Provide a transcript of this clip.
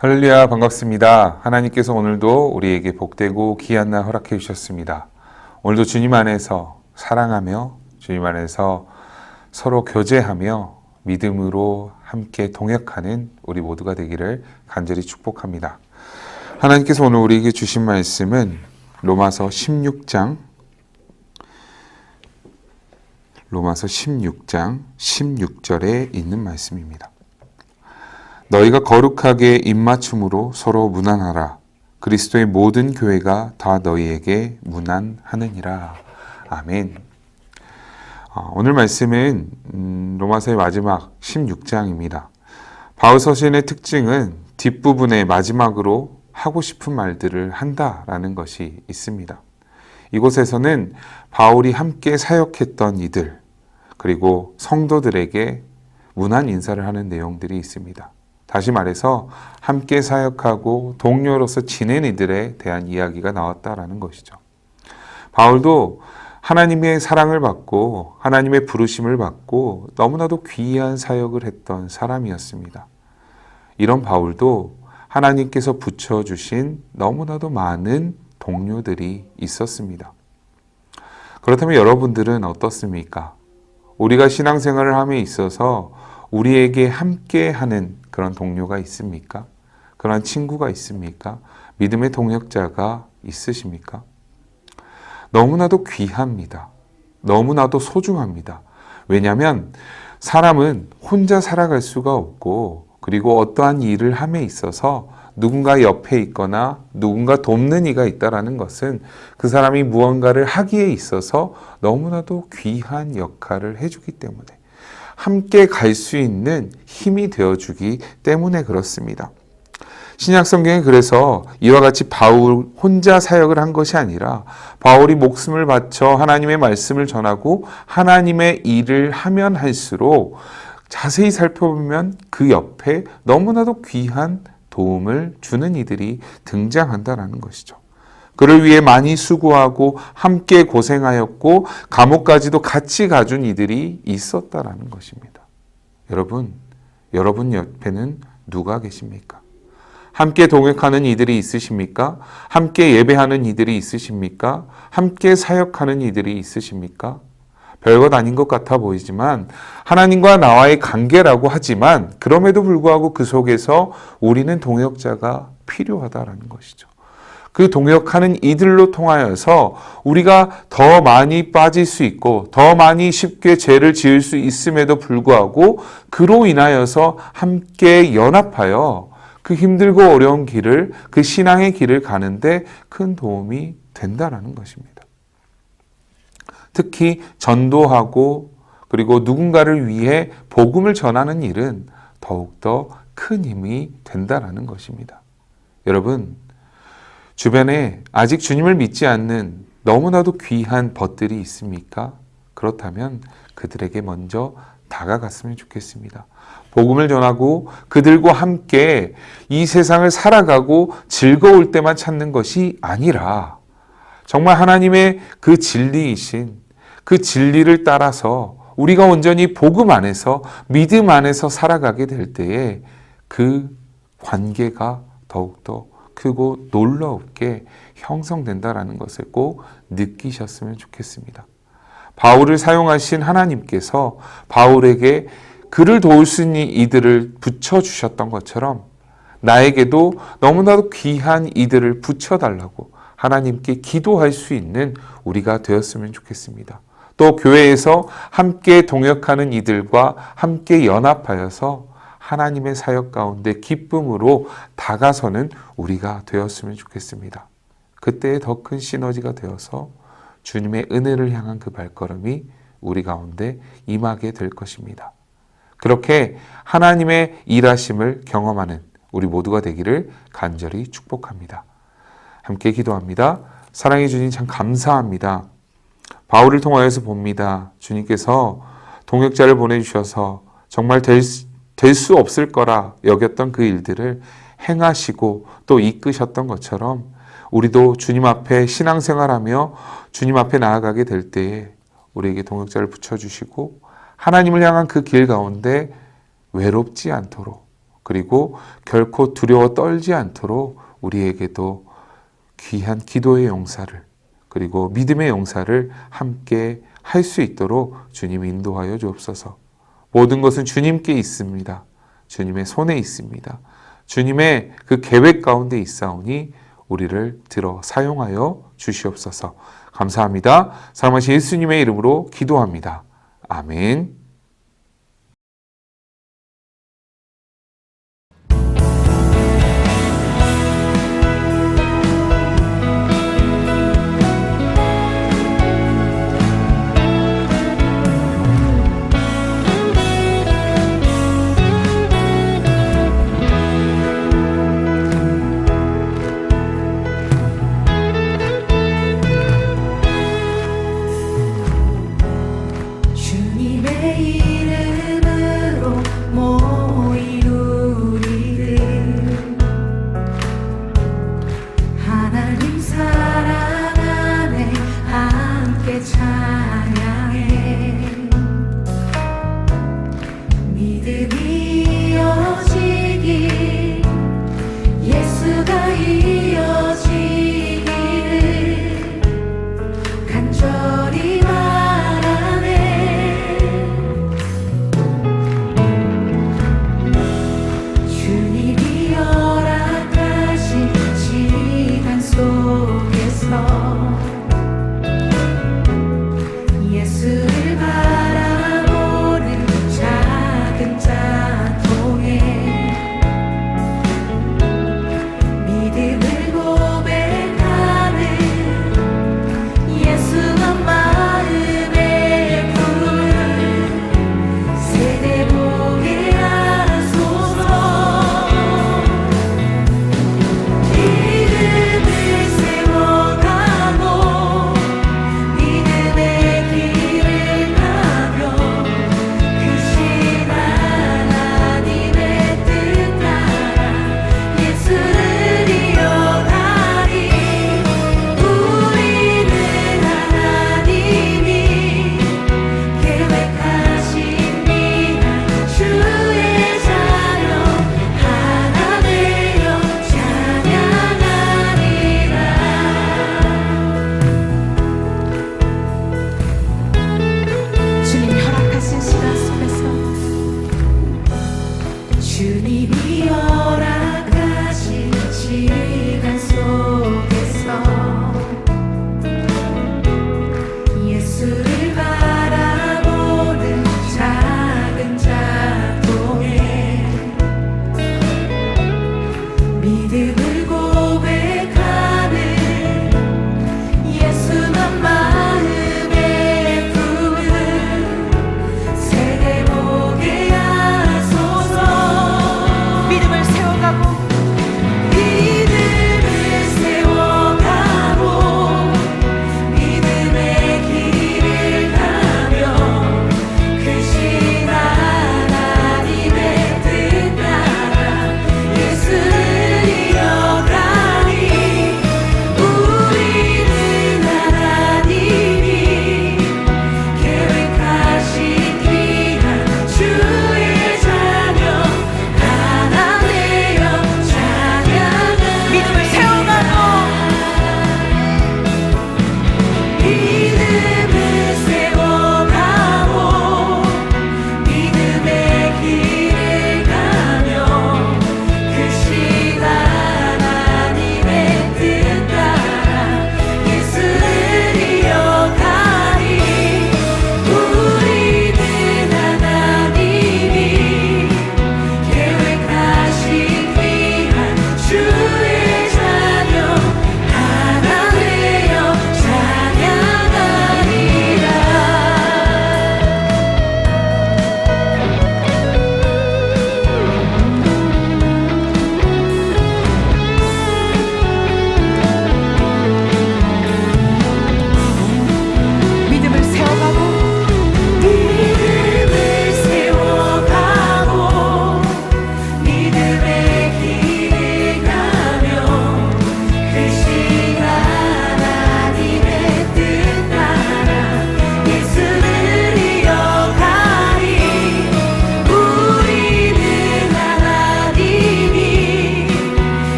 할렐루야, 반갑습니다. 하나님께서 오늘도 우리에게 복되고 귀한 날 허락해 주셨습니다. 오늘도 주님 안에서 사랑하며 주님 안에서 서로 교제하며 믿음으로 함께 동역하는 우리 모두가 되기를 간절히 축복합니다. 하나님께서 오늘 우리에게 주신 말씀은 로마서 16장 16절에 있는 말씀입니다. 너희가 거룩하게 입맞춤으로 서로 문안하라. 그리스도의 모든 교회가 다 너희에게 문안하느니라. 아멘. 오늘 말씀은 로마서의 마지막 16장입니다. 바울 서신의 특징은 뒷부분의 마지막으로 하고 싶은 말들을 한다라는 것이 있습니다. 이곳에서는 바울이 함께 사역했던 이들, 그리고 성도들에게 문안 인사를 하는 내용들이 있습니다. 다시 말해서 함께 사역하고 동료로서 지낸 이들에 대한 이야기가 나왔다라는 것이죠. 바울도 하나님의 사랑을 받고 하나님의 부르심을 받고 너무나도 귀한 사역을 했던 사람이었습니다. 이런 바울도 하나님께서 붙여주신 너무나도 많은 동료들이 있었습니다. 그렇다면 여러분들은 어떻습니까? 우리가 신앙생활을 함에 있어서 우리에게 함께하는 그런 동료가 있습니까? 그런 친구가 있습니까? 믿음의 동역자가 있으십니까? 너무나도 귀합니다. 너무나도 소중합니다. 왜냐하면 사람은 혼자 살아갈 수가 없고, 그리고 어떠한 일을 함에 있어서 누군가 옆에 있거나 누군가 돕는 이가 있다는 것은 그 사람이 무언가를 하기에 있어서 너무나도 귀한 역할을 해주기 때문에, 함께 갈 수 있는 힘이 되어주기 때문에 그렇습니다. 신약 성경에 그래서 이와 같이 바울 혼자 사역을 한 것이 아니라 바울이 목숨을 바쳐 하나님의 말씀을 전하고 하나님의 일을 하면 할수록 자세히 살펴보면 그 옆에 너무나도 귀한 도움을 주는 이들이 등장한다는 것이죠. 그를 위해 많이 수고하고 함께 고생하였고 감옥까지도 같이 가준 이들이 있었다라는 것입니다. 여러분 옆에는 누가 계십니까? 함께 동역하는 이들이 있으십니까? 함께 예배하는 이들이 있으십니까? 함께 사역하는 이들이 있으십니까? 별것 아닌 것 같아 보이지만 하나님과 나와의 관계라고 하지만 그럼에도 불구하고 그 속에서 우리는 동역자가 필요하다라는 것이죠. 그 동역하는 이들로 통하여서 우리가 더 많이 빠질 수 있고 더 많이 쉽게 죄를 지을 수 있음에도 불구하고 그로 인하여서 함께 연합하여 그 힘들고 어려운 길을, 그 신앙의 길을 가는데 큰 도움이 된다라는 것입니다. 특히 전도하고 그리고 누군가를 위해 복음을 전하는 일은 더욱더 큰 힘이 된다라는 것입니다. 여러분, 주변에 아직 주님을 믿지 않는 너무나도 귀한 벗들이 있습니까? 그렇다면 그들에게 먼저 다가갔으면 좋겠습니다. 복음을 전하고 그들과 함께 이 세상을 살아가고 즐거울 때만 찾는 것이 아니라 정말 하나님의 그 진리이신 그 진리를 따라서 우리가 온전히 복음 안에서 믿음 안에서 살아가게 될 때에 그 관계가 더욱더 크고 놀라웁게 형성된다라는 것을 꼭 느끼셨으면 좋겠습니다. 바울을 사용하신 하나님께서 바울에게 그를 도울 수 있는 이들을 붙여주셨던 것처럼 나에게도 너무나도 귀한 이들을 붙여달라고 하나님께 기도할 수 있는 우리가 되었으면 좋겠습니다. 또 교회에서 함께 동역하는 이들과 함께 연합하여서 하나님의 사역 가운데 기쁨으로 다가서는 우리가 되었으면 좋겠습니다. 그때에 더 큰 시너지가 되어서 주님의 은혜를 향한 그 발걸음이 우리 가운데 임하게 될 것입니다. 그렇게 하나님의 일하심을 경험하는 우리 모두가 되기를 간절히 축복합니다. 함께 기도합니다. 사랑해 주님 참 감사합니다. 바울을 통하여서 봅니다. 주님께서 동역자를 보내주셔서 정말 될 수 없을 거라 여겼던 그 일들을 행하시고 또 이끄셨던 것처럼 우리도 주님 앞에 신앙생활하며 주님 앞에 나아가게 될 때에 우리에게 동역자를 붙여주시고 하나님을 향한 그 길 가운데 외롭지 않도록 그리고 결코 두려워 떨지 않도록 우리에게도 귀한 기도의 용사를 그리고 믿음의 용사를 함께 할 수 있도록 주님 인도하여 주옵소서. 모든 것은 주님께 있습니다. 주님의 손에 있습니다. 주님의 그 계획 가운데 있사오니 우리를 들어 사용하여 주시옵소서. 감사합니다. 사랑하신 예수님의 이름으로 기도합니다. 아멘.